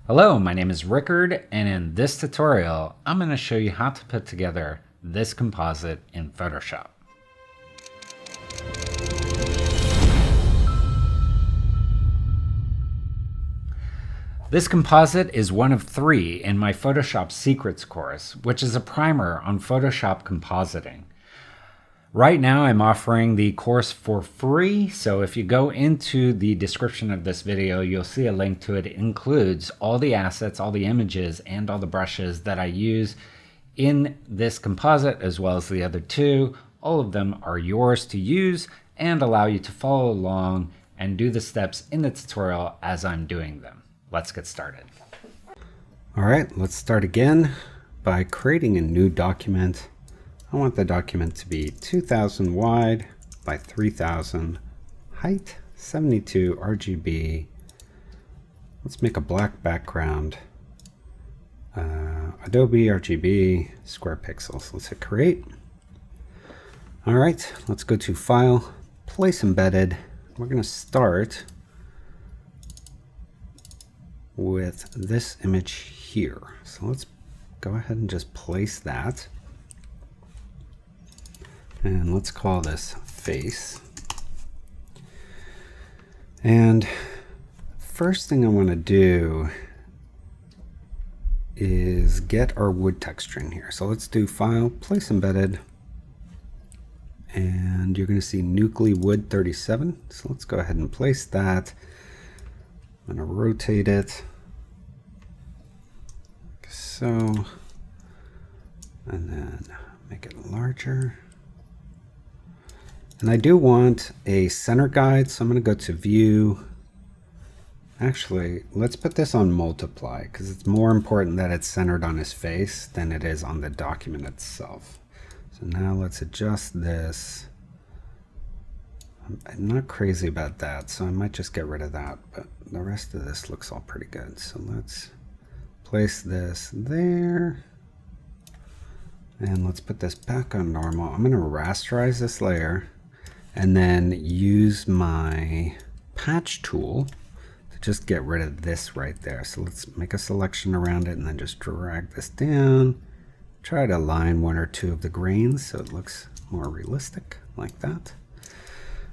Hello, my name is Rickard, and in this tutorial, I'm going to show you how to put together this composite in Photoshop. This composite is one of 3 in my Photoshop Secrets course, which is a primer on Photoshop compositing. Right now I'm offering the course for free, so if you go into the description of this video, you'll see a link to it. It includes all the assets, all the images, and all the brushes that I use in this composite, as well as the other 2. All of them are yours to use and allow you to follow along and do the steps in the tutorial as I'm doing them. Let's get started. All right, let's start again by creating a new document. I want the document to be 2000 wide by 3000, height 72 RGB. Let's make a black background. Adobe RGB square pixels. Let's hit create. All right, let's go to File, Place Embedded. We're going to start with this image here. So let's go ahead and just place that. And let's call this face. And first thing I want to do is get our wood texturing here. So let's do File, Place Embedded. And you're going to see Nucly Wood 37. So let's go ahead and place that. I'm going to rotate it like so, and then make it larger. And I do want a center guide, so I'm going to go to View. Actually, let's put this on Multiply, because it's more important that it's centered on his face than it is on the document itself. So now let's adjust this. I'm not crazy about that, so I might just get rid of that, but the rest of this looks all pretty good. So let's place this there. And let's put this back on normal. I'm going to rasterize this layer and then use my patch tool to just get rid of this right there. So let's make a selection around it and then just drag this down. Try to align 1 or 2 of the grains so it looks more realistic like that.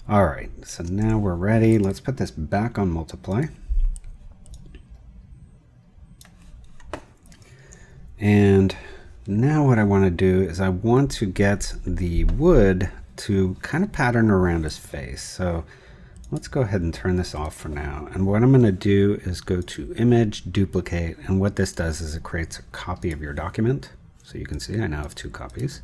All right, so now we're ready. Let's put this back on Multiply. And now what I want to do is I want to get the wood to kind of pattern around his face. So let's go ahead and turn this off for now. And what I'm going to do is go to Image, Duplicate, and what this does is it creates a copy of your document. So you can see I now have 2 copies.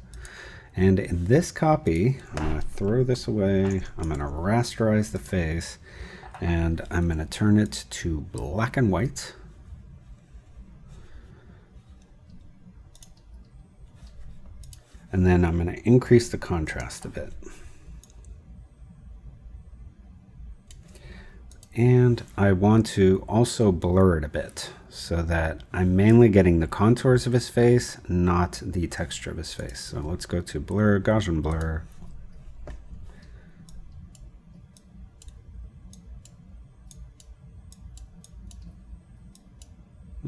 And in this copy, I'm going to throw this away. I'm going to rasterize the face, and I'm going to turn it to black and white. And then I'm going to increase the contrast a bit. And I want to also blur it a bit so that I'm mainly getting the contours of his face, not the texture of his face. So let's go to Blur, Gaussian Blur.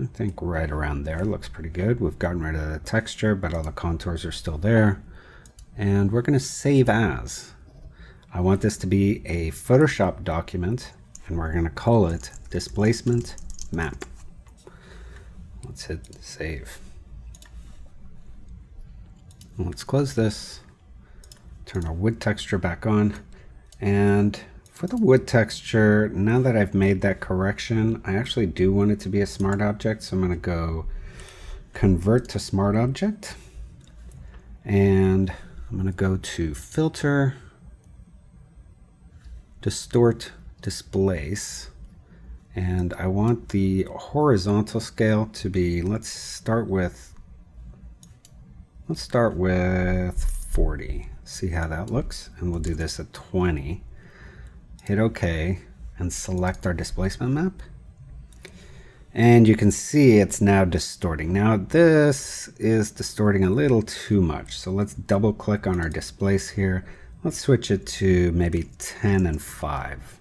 I think right around there looks pretty good. We've gotten rid of the texture, but all the contours are still there. And we're going to save as. I want this to be a Photoshop document, and we're going to call it Displacement Map. Let's hit save. Let's close this. Turn our wood texture back on. And for the wood texture, now that I've made that correction, I actually do want it to be a smart object. So I'm going to go convert to smart object. And I'm going to go to Filter, Distort, Displace. And I want the horizontal scale to be, let's start with 40. See how that looks? And we'll do this at 20. Hit OK and select our displacement map. And you can see it's now distorting. Now this is distorting a little too much. So let's double click on our displace here. Let's switch it to maybe 10 and 5.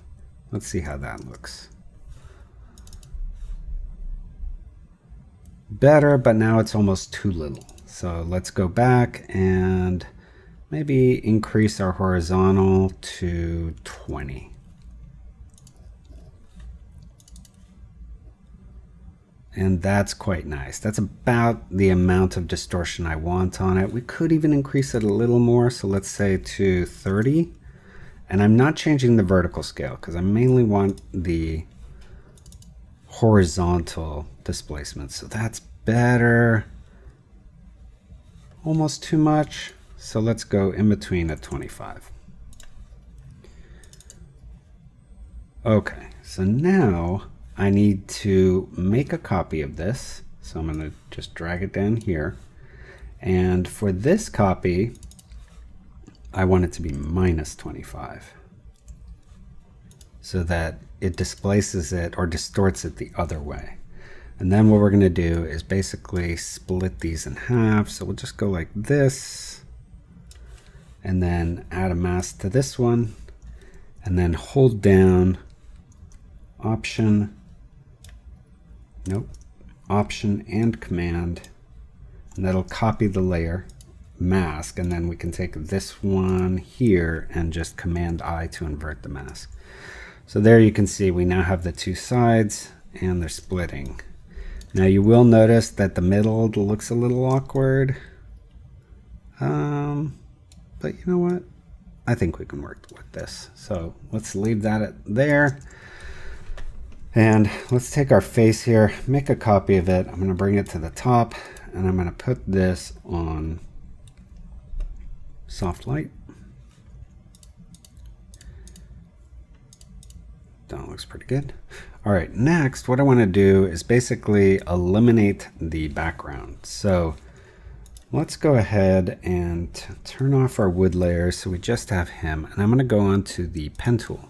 Let's see how that looks. better, but now it's almost too little. So let's go back and maybe increase our horizontal to 20. And that's quite nice. That's about the amount of distortion I want on it. We could even increase it a little more. So let's say to 30. And I'm not changing the vertical scale because I mainly want the horizontal displacement. So that's better. Almost too much. So let's go in between at 25. Okay, so now I need to make a copy of this. So I'm going to just drag it down here. And for this copy, I want it to be minus 25 so that it displaces it or distorts it the other way. And then what we're going to do is basically split these in half. So we'll just go like this and then add a mask to this one and then hold down Option and Command, and that'll copy the layer mask, and then we can take this one here and just Command I to invert the mask. So there you can see we now have the two sides and they're splitting. Now you will notice that the middle looks a little awkward, but you know what? I think we can work with this. So let's leave that there. And let's take our face here, make a copy of it. I'm going to bring it to the top and I'm going to put this on soft light. That looks pretty good. All right, next what I want to do is basically eliminate the background. So let's go ahead and turn off our wood layer so we just have him. And I'm going to go on to the pen tool.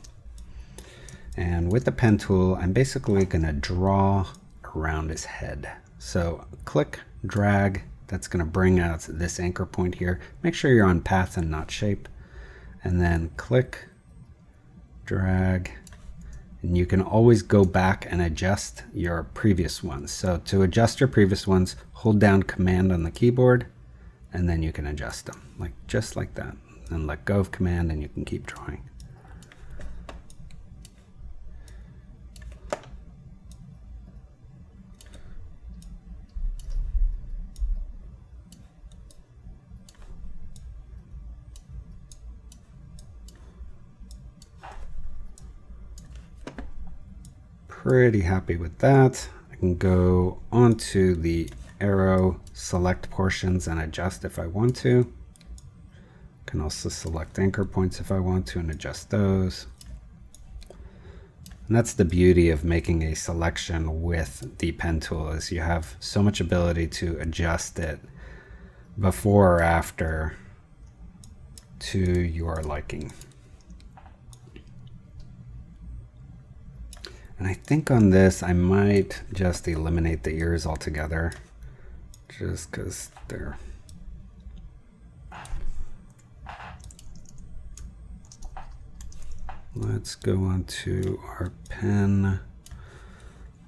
And with the pen tool, I'm basically going to draw around his head. So click, drag, that's going to bring out this anchor point here. Make sure you're on path and not shape. And then click, drag, and you can always go back and adjust your previous ones. So to adjust your previous ones, hold down Command on the keyboard, and then you can adjust them, like just like that. And let go of Command and you can keep drawing. Pretty happy with that. I can go onto the arrow, select portions and adjust if I want to. Can also select anchor points if I want to and adjust those. And that's the beauty of making a selection with the pen tool, is you have so much ability to adjust it before or after to your liking. And I think on this, I might just eliminate the ears altogether, just because they're... Let's go on to our pen.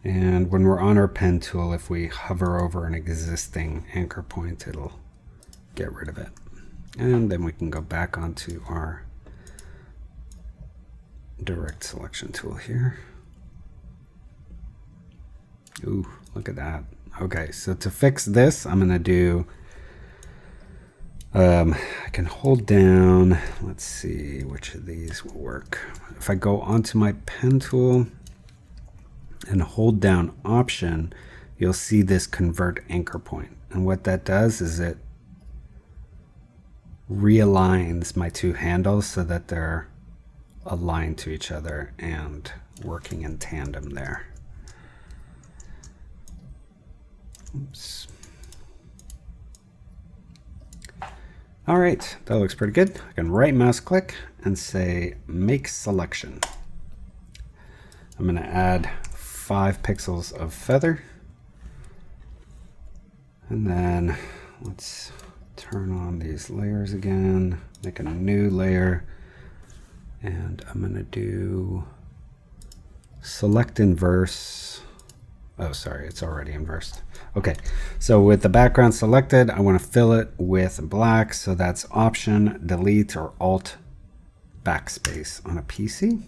And when we're on our pen tool, if we hover over an existing anchor point, it'll get rid of it. And then we can go back onto our direct selection tool here. Ooh, look at that. Okay, so to fix this, I'm going to do, I can hold down, let's see which of these will work. If I go onto my pen tool and hold down Option, you'll see this convert anchor point. And what that does is it realigns my two handles so that they're aligned to each other and working in tandem there. Oops. All right, that looks pretty good. I can right mouse click and say make selection. I'm going to add 5 pixels of feather. And then let's turn on these layers again, make a new layer. And I'm going to do select inverse. Oh, sorry, it's already inversed. Okay, so with the background selected, I want to fill it with black. So that's Option, Delete, or Alt, Backspace on a PC.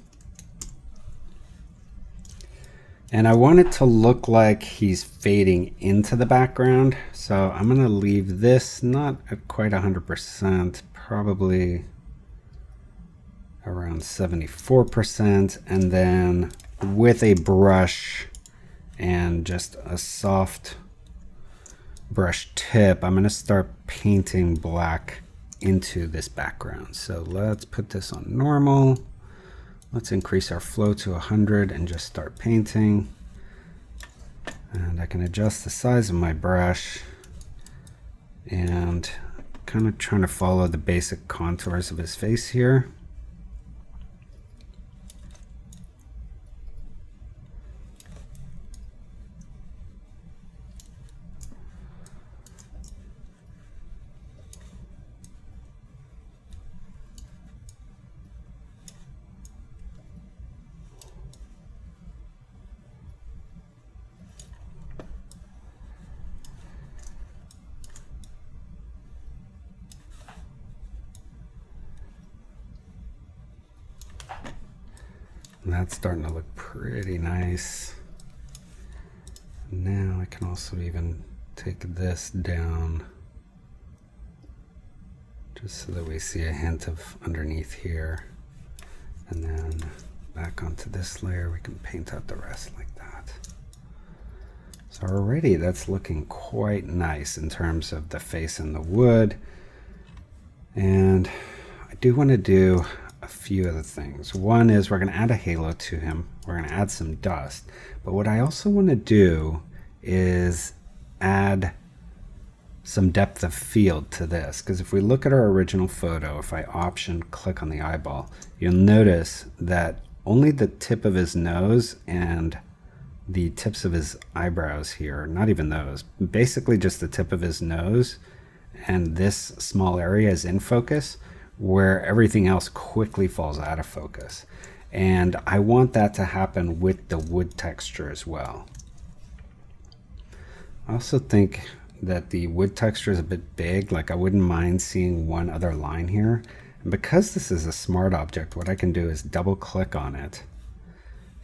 And I want it to look like he's fading into the background. So I'm going to leave this not at quite 100%, probably around 74%. And then with a brush and just a soft brush tip, I'm going to start painting black into this background. So let's put this on normal. Let's increase our flow to 100 and just start painting. And I can adjust the size of my brush and kind of trying to follow the basic contours of his face here. That's starting to look pretty nice. Now I can also even take this down just so that we see a hint of underneath here. And then back onto this layer, we can paint out the rest like that. So already that's looking quite nice in terms of the face and the wood. And I do want to do a few other things. One is we're going to add a halo to him. We're going to add some dust. But what I also want to do is add some depth of field to this. Because if we look at our original photo, if I Option click on the eyeball, you'll notice that only the tip of his nose and the tips of his eyebrows here, not even those, basically just the tip of his nose and this small area is in focus, where everything else quickly falls out of focus. And I want that to happen with the wood texture as well. I also think that the wood texture is a bit big, like I wouldn't mind seeing one other line here. And because this is a smart object, what I can do is double click on it.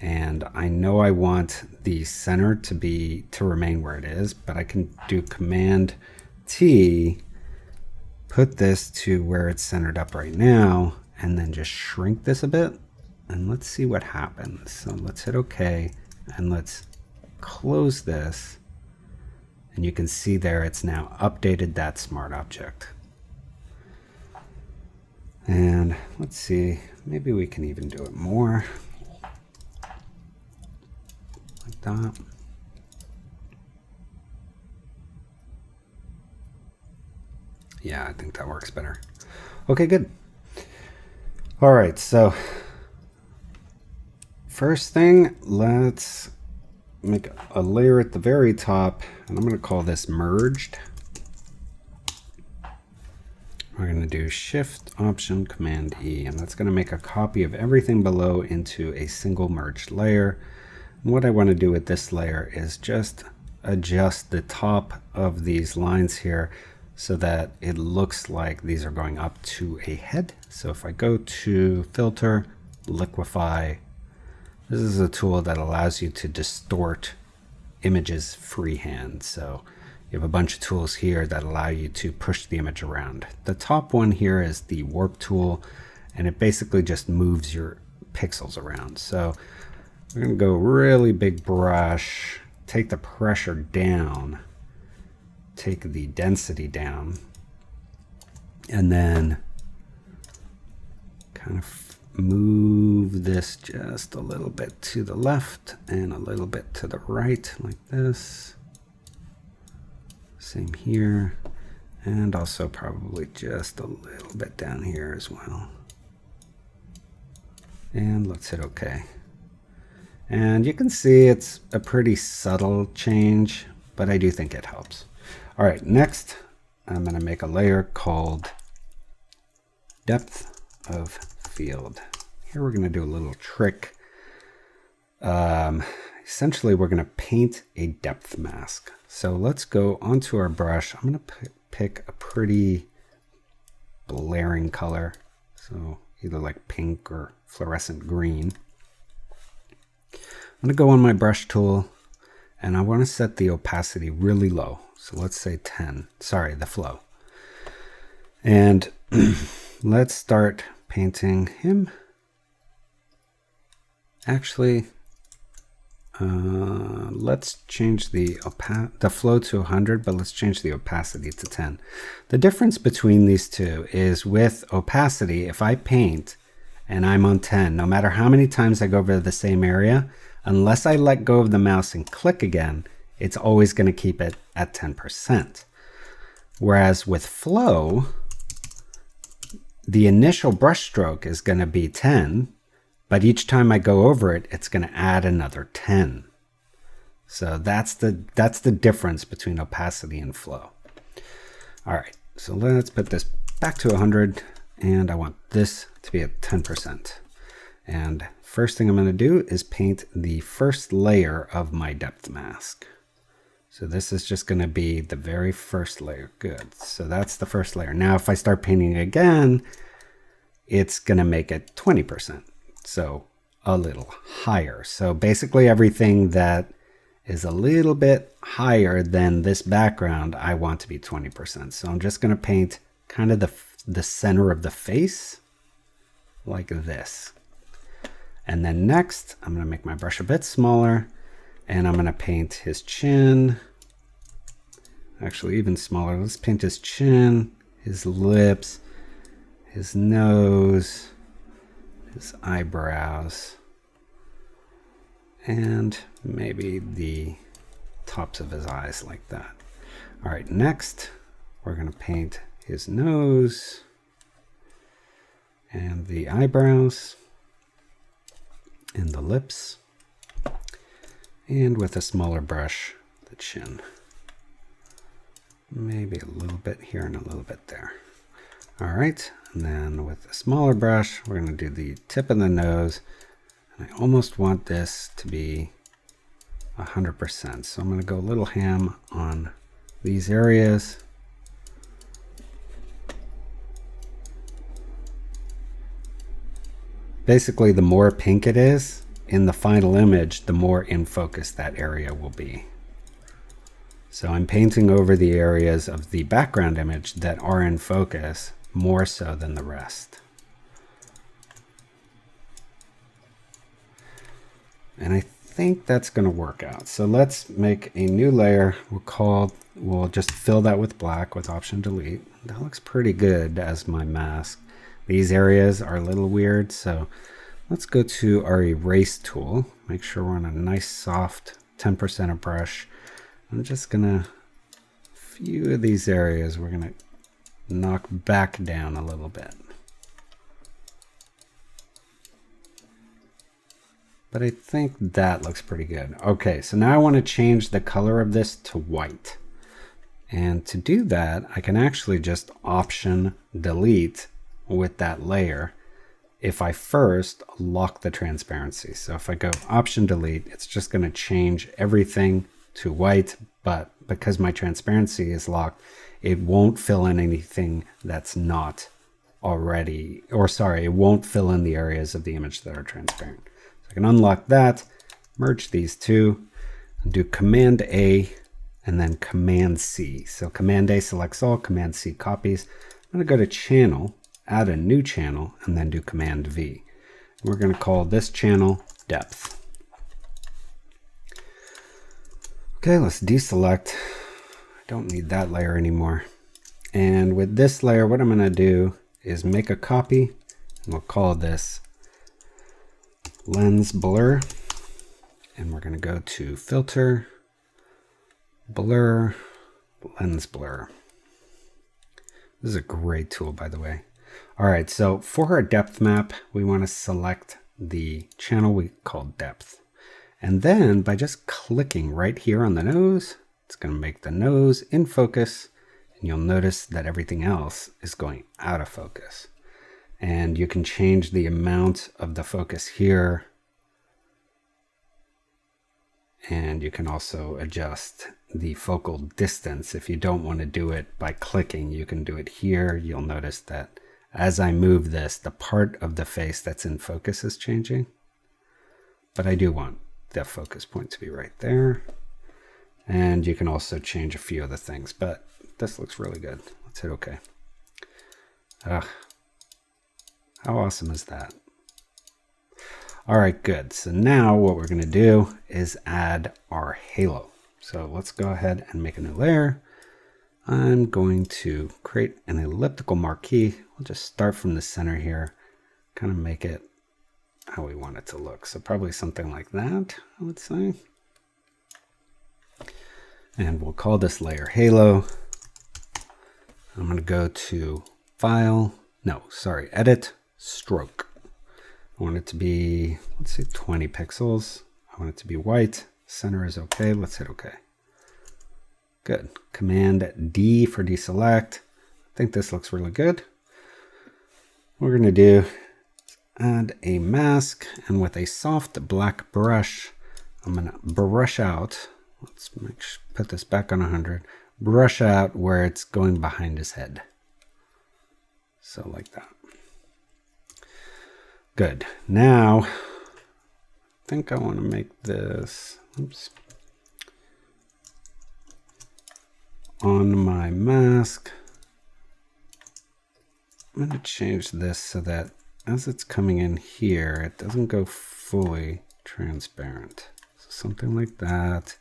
And I know I want the center to remain where it is, but I can do Command T, put this to where it's centered up right now, and then just shrink this a bit. And let's see what happens. So let's hit OK, and let's close this. And you can see there it's now updated that smart object. And let's see, maybe we can even do it more. Like that. Yeah, I think that works better. Okay, good. All right, so first thing, let's make a layer at the very top, and I'm going to call this merged. We're going to do Shift Option Command E, and that's going to make a copy of everything below into a single merged layer. And what I want to do with this layer is just adjust the top of these lines here so that it looks like these are going up to a head. So if I go to Filter, Liquify, this is a tool that allows you to distort images freehand. So you have a bunch of tools here that allow you to push the image around. The top one here is the warp tool, and it basically just moves your pixels around. So we're going to go really big brush, take the pressure down, take the density down, and then kind of move this just a little bit to the left and a little bit to the right, like this. Same here, and also probably just a little bit down here as well. And let's hit OK. And you can see it's a pretty subtle change, but I do think it helps. All right, next I'm going to make a layer called Depth of Field. Here we're going to do a little trick. essentially we're going to paint a depth mask. So let's go onto our brush. I'm going to pick a pretty blaring color. So either like pink or fluorescent green. I'm going to go on my brush tool and I want to set the opacity really low. So let's say 10. Sorry, the flow. And let's start painting him. Actually, let's change the flow to 100, but let's change the opacity to 10. The difference between these two is with opacity, if I paint and I'm on 10, no matter how many times I go over the same area, unless I let go of the mouse and click again, it's always going to keep it at 10%. Whereas with flow, the initial brush stroke is going to be 10, but each time I go over it, it's going to add another 10. So that's the difference between opacity and flow. All right, so let's put this back to 100, and I want this to be at 10%. And first thing I'm going to do is paint the first layer of my depth mask. So this is just going to be the very first layer. Good. So that's the first layer. Now if I start painting again, it's going to make it 20%. So a little higher. So basically everything that is a little bit higher than this background, I want to be 20%. So I'm just going to paint kind of the center of the face like this. And then next, I'm going to make my brush a bit smaller and I'm going to paint his chin. Actually, even smaller. Let's paint his chin, his lips, his nose, his eyebrows, and maybe the tops of his eyes like that. All right, next, we're going to paint his nose and the eyebrows and the lips, and with a smaller brush, the chin. Maybe a little bit here and a little bit there. All right, and then with a smaller brush, we're going to do the tip of the nose. And I almost want this to be 100%. So I'm going to go a little ham on these areas. Basically, the more pink it is in the final image, the more in focus that area will be. So I'm painting over the areas of the background image that are in focus more so than the rest. And I think that's going to work out. So let's make a new layer. We'll just fill that with black with Option Delete. That looks pretty good as my mask. These areas are a little weird, so let's go to our erase tool. Make sure we're on a nice soft 10% of brush. I'm just gonna, a few of these areas we're gonna knock back down a little bit. But I think that looks pretty good. Okay, so now I want to change the color of this to white. And to do that, I can actually just Option Delete with that layer if I first lock the transparency. So if I go Option Delete, it's just going to change everything to white, but because my transparency is locked, it won't fill in anything that's not already, or sorry, it won't fill in the areas of the image that are transparent. So I can unlock that, merge these two, and do Command A and then Command C. So Command A selects all, Command C copies. I'm going to go to Channel, add a new channel, and then do Command V. We're going to call this channel Depth. Okay, let's deselect. I don't need that layer anymore. And with this layer, what I'm going to do is make a copy, and we'll call this Lens Blur. And we're going to go to Filter, Blur, Lens Blur. This is a great tool, by the way. All right, so for our depth map, we want to select the channel we call Depth. And then by just clicking right here on the nose, it's going to make the nose in focus. And you'll notice that everything else is going out of focus. And you can change the amount of the focus here And you can also adjust the focal distance. If you don't want to do it by clicking, you can do it here. You'll notice that as I move this, the part of the face that's in focus is changing. But I do want the focus point to be right there. And you can also change a few other things, but this looks really good. Let's hit OK. How awesome is that? All right, good. So now what we're going to do is add our halo. So let's go ahead and make a new layer. I'm going to create an elliptical marquee. We'll just start from the center here, kind of make it how we want it to look. So probably something like that, I would say. And we'll call this layer halo. I'm going to go to Edit, Stroke. I want it to be, let's say 20 pixels. I want it to be white. Center is okay. Let's hit OK. Good. Command D for deselect. I think this looks really good. What we're going to do is add a mask, and with a soft black brush, I'm going to brush out. Let's put this back on 100. Brush out where it's going behind his head. So like that. Good. Now, I think I want to make this, on my mask. I'm going to change this so that as it's coming in here, it doesn't go fully transparent. So something like that.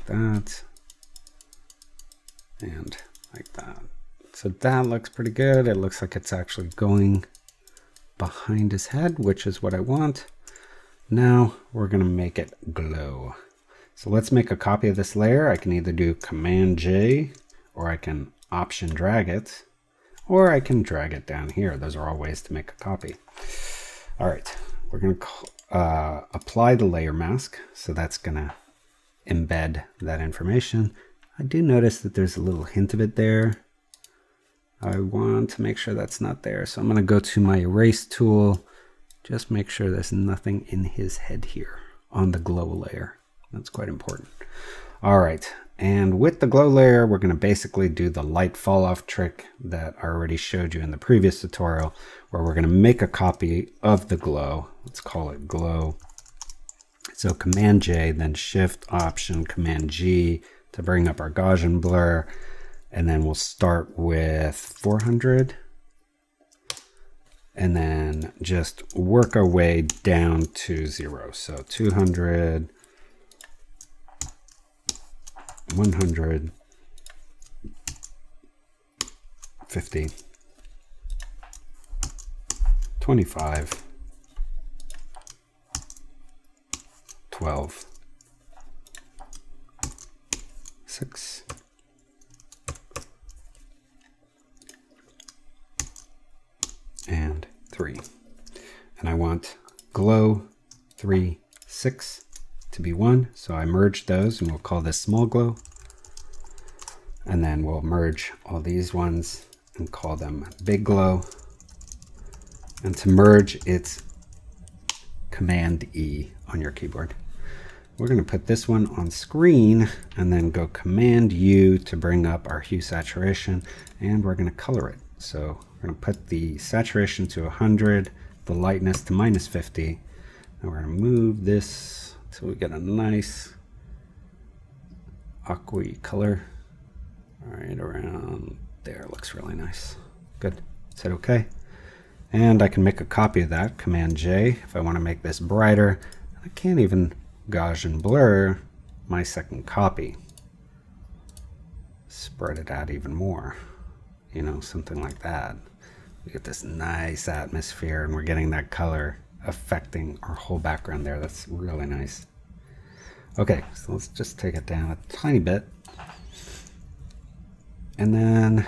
That. And like that. So that looks pretty good. It looks like it's actually going behind his head, which is what I want. Now we're going to make it glow. So let's make a copy of this layer. I can either do Command J, or I can Option drag it, or I can drag it down here. Those are all ways to make a copy. All right, we're going to apply the layer mask. So that's going to embed that information. I do notice that there's a little hint of it there. I want to make sure that's not there. So I'm going to go to my erase tool. Just make sure there's nothing in his head here on the glow layer. That's quite important. All right. And with the glow layer, we're going to basically do the light fall off trick that I already showed you in the previous tutorial, where we're going to make a copy of the glow. Let's call it glow. So Command J, then Shift Option Command G to bring up our Gaussian blur. And then we'll start with 400. And then just work our way down to 0. So 200, 100, 50, 25, 12, 6, and 3. And I want glow 3, 6 to be 1. So I merged those, and we'll call this small glow. And then we'll merge all these ones and call them big glow. And to merge, it's Command E on your keyboard. We're going to put this one on screen and then go Command U to bring up our hue saturation, and we're going to color it. So we're going to put the saturation to 100, the lightness to -50, and we're going to move this until we get a nice aqua color. Right around there. Looks really nice. Good. Hit OK. And I can make a copy of that. Command J if I want to make this brighter. I can't even Gaussian blur my second copy. Spread it out even more. You know, something like that. We get this nice atmosphere, and we're getting that color affecting our whole background there. That's really nice. Okay, so let's just take it down a tiny bit. And then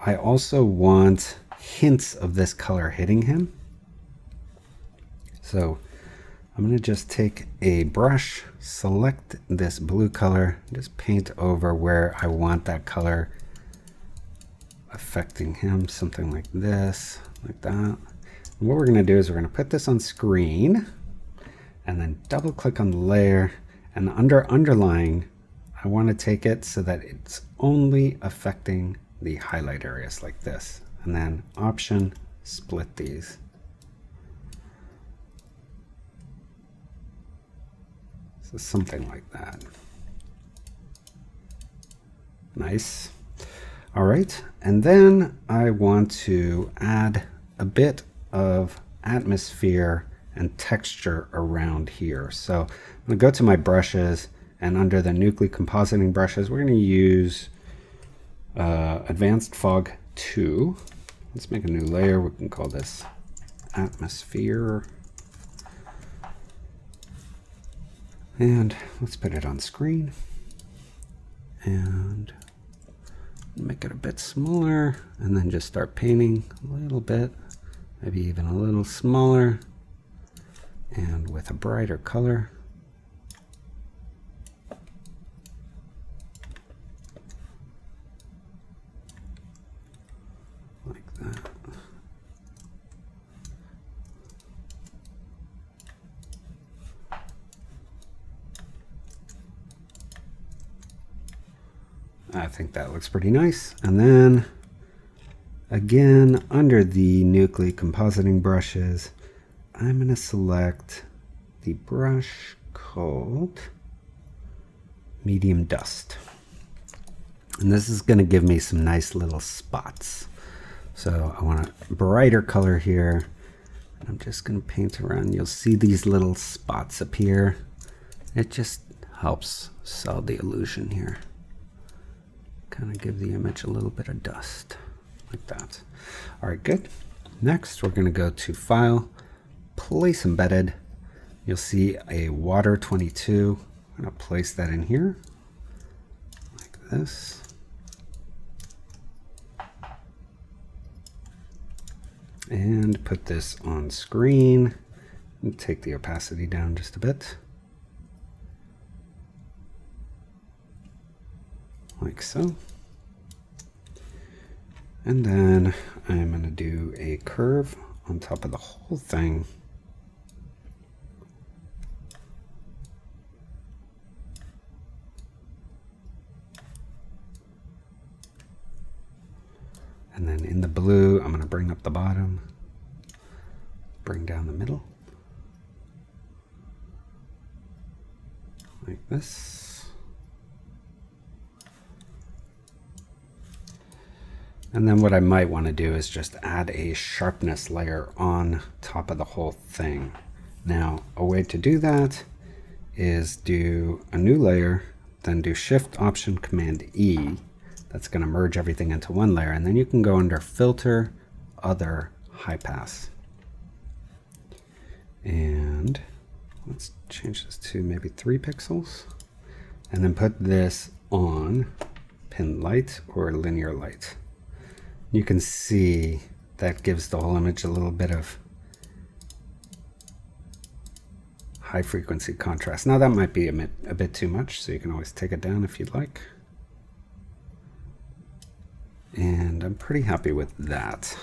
I also want hints of this color hitting him. So I'm going to just take a brush, select this blue color, just paint over where I want that color affecting him, something like this, like that. And what we're going to do is we're going to put this on screen and then double click on the layer, and under underlying, I want to take it so that it's only affecting the highlight areas like this, and then option, split these. So something like that. Nice. All right, and then I want to add a bit of atmosphere and texture around here. So I'm going to go to my brushes, and under the Nucly compositing brushes, we're going to use Advanced Fog 2. Let's make a new layer. We can call this Atmosphere. And let's put it on screen. And make it a bit smaller, and then just start painting a little bit, maybe even a little smaller, and with a brighter color. Like that. I think that looks pretty nice. And then again, under the Nucly compositing brushes, I'm going to select the brush called Medium Dust. And this is going to give me some nice little spots. So I want a brighter color here. And I'm just going to paint around. You'll see these little spots appear. It just helps sell the illusion here. Kind of give the image a little bit of dust, like that. All right, good. Next, we're going to go to File, Place Embedded. You'll see a Water 22. I'm going to place that in here, like this. And put this on screen. And take the opacity down just a bit. Like so. And then I'm going to do a curve on top of the whole thing. And then in the blue, I'm going to bring up the bottom, bring down the middle, like this. And then what I might want to do is just add a sharpness layer on top of the whole thing. Now, a way to do that is do a new layer, then do Shift Option Command E. That's going to merge everything into one layer. And then you can go under Filter, Other, High Pass. And let's change this to maybe 3 pixels. And then put this on Pin Light or Linear Light. You can see that gives the whole image a little bit of high frequency contrast. Now that might be a bit too much, so you can always take it down if you'd like. And I'm pretty happy with that.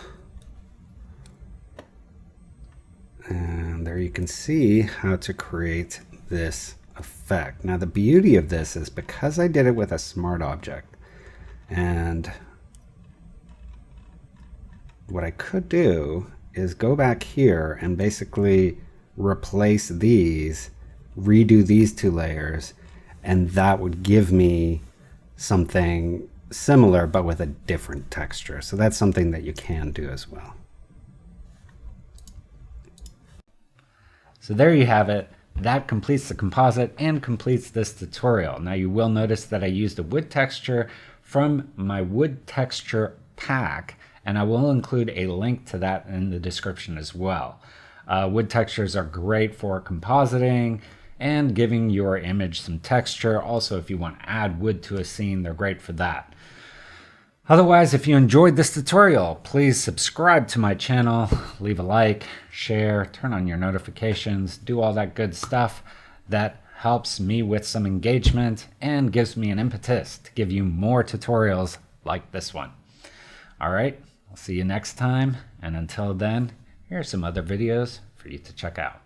And there you can see how to create this effect. Now the beauty of this is because I did it with a smart object, and what I could do is go back here and basically replace these, redo these 2 layers, and that would give me something similar but with a different texture. So that's something that you can do as well. So there you have it. That completes the composite and completes this tutorial. Now you will notice that I used a wood texture from my wood texture pack, and I will include a link to that in the description as well. Wood textures are great for compositing and giving your image some texture. Also, if you want to add wood to a scene, they're great for that. Otherwise, if you enjoyed this tutorial, please subscribe to my channel, leave a like, share, turn on your notifications, do all that good stuff that helps me with some engagement and gives me an impetus to give you more tutorials like this one. All right. I'll see you next time, and until then, here are some other videos for you to check out.